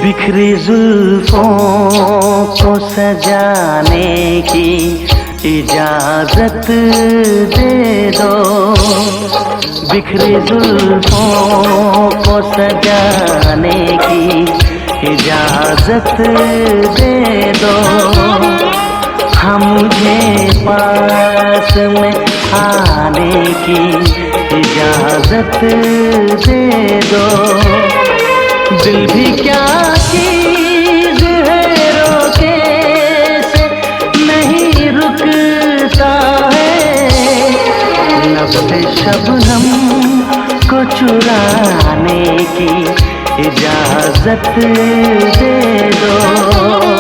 बिखरी जुल्फों को सजाने की इजाजत दे दो। बिखरी जुल्फों को सजाने की इजाजत दे दो। हम मुझे पास में आने की इजाजत दे दो। दिल भी क्या चीज है, रोके से नहीं रुकता है। नब्ज़े शबनम को चुराने की इजाजत दे दो।